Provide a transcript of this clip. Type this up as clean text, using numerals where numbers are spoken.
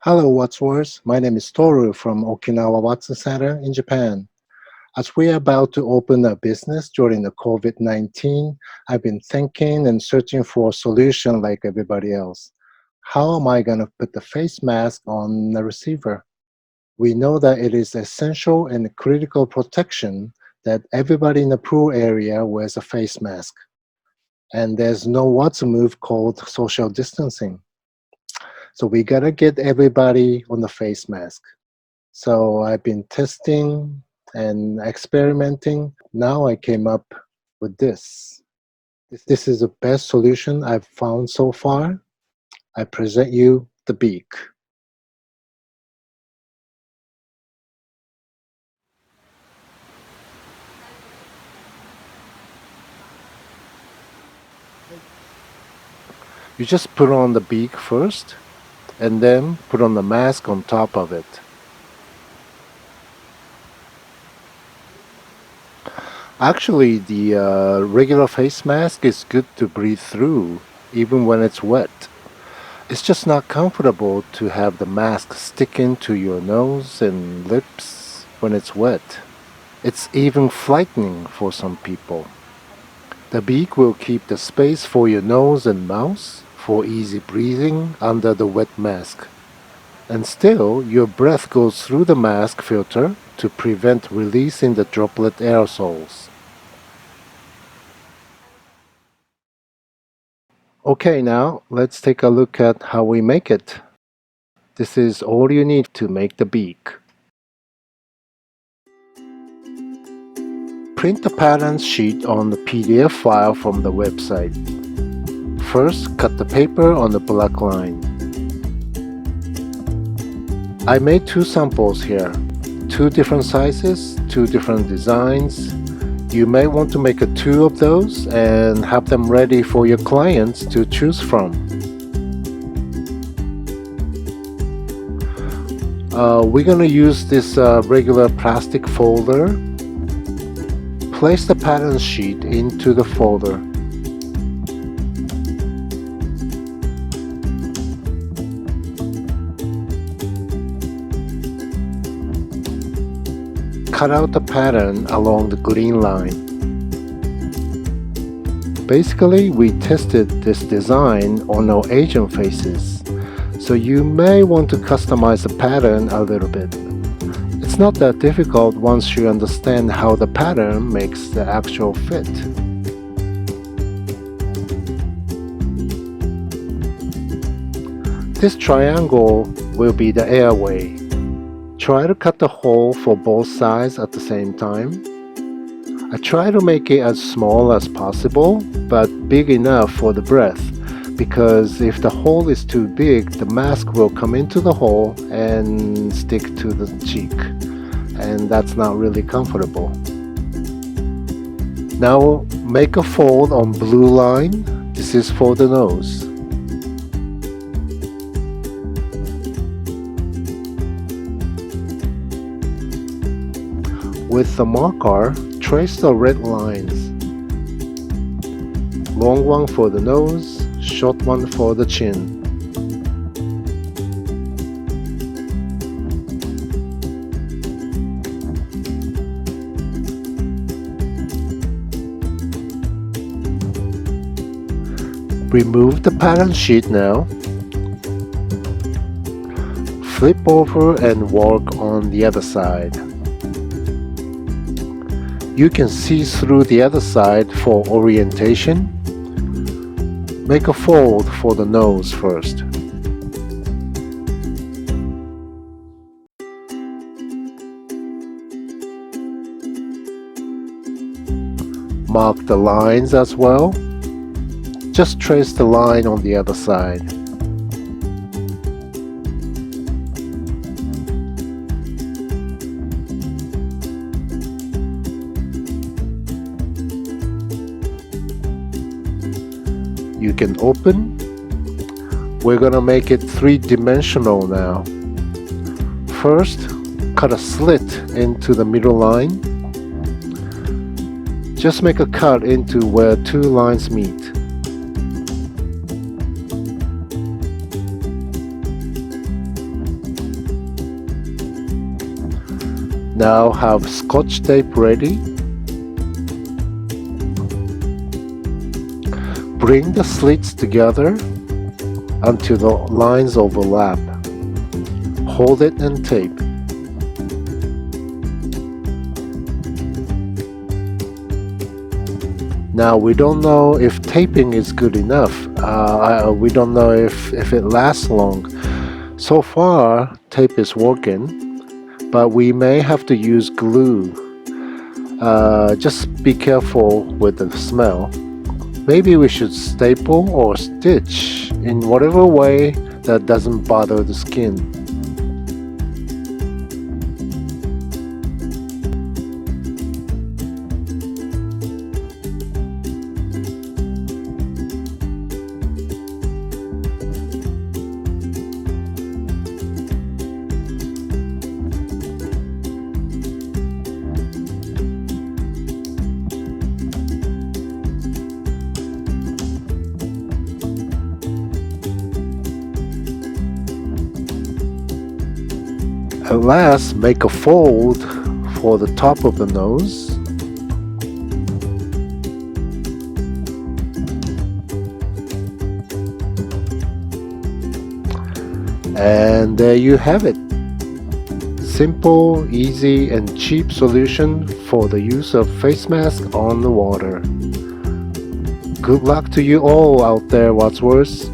Hello, Watsworth. My name is Toru from Okinawa Watsu Center in Japan. As we are about to open a business during the COVID-19, I've been thinking and searching for a solution like everybody else. How am I going to put the face mask on the receiver? We know that it is essential and critical protection that everybody in the pool area wears a face mask. And there's no Watsu move called social distancing. So we gotta get everybody on the face mask. So I've been testing and experimenting. Now I came up with this. This is the best solution I've found so far. I present you the Beak. You just put on the Beak first and then put on the mask on top of it. Actually, the regular face mask is good to breathe through even when it's wet. It's just not comfortable to have the mask stick into your nose and lips when it's wet. It's even frightening for some people. The Beak will keep the space for your nose and mouth for easy breathing under the wet mask. And still, your breath goes through the mask filter to prevent releasing the droplet aerosols. Okay, now let's take a look at how we make it. This is all you need to make the Beak. Print the pattern sheet on the PDF file from the website. First, cut the paper on the black line. I made two samples here, two different sizes, two different designs. You may want to make two of those and have them ready for your clients to choose from. We're going to use this regular plastic folder. Place the pattern sheet into the folder. Cut out the pattern along the green line. Basically, we tested this design on our Asian faces, so you may want to customize the pattern a little bit. It's not that difficult once you understand how the pattern makes the actual fit. This triangle will be the airway. Try to cut the hole for both sides at the same time. I try to make it as small as possible, but big enough for the breath, because if the hole is too big, the mask will come into the hole and stick to the cheek, and that's not really comfortable. Now make a fold on blue line. This is for the nose. With the marker, trace the red lines. Long one for the nose, short one for the chin. Remove the pattern sheet now. Flip over and work on the other side. You can see through the other side for orientation. Make a fold for the nose first. Mark the lines as well. Just trace the line on the other side. You can open. We're gonna make it three-dimensional now. First, cut a slit into the middle line. Just make a cut into where two lines meet. Now have scotch tape ready. Bring the slits together until the lines overlap. Hold it and tape. Now we don't know if taping is good enough. We don't know if it lasts long. So far, tape is working, but we may have to use glue. Just be careful with the smell. Maybe we should staple or stitch in whatever way that doesn't bother the skin. At last, make a fold for the top of the nose. And there you have it. Simple, easy, and cheap solution for the use of face mask on the water. Good luck to you all out there, Watsworths.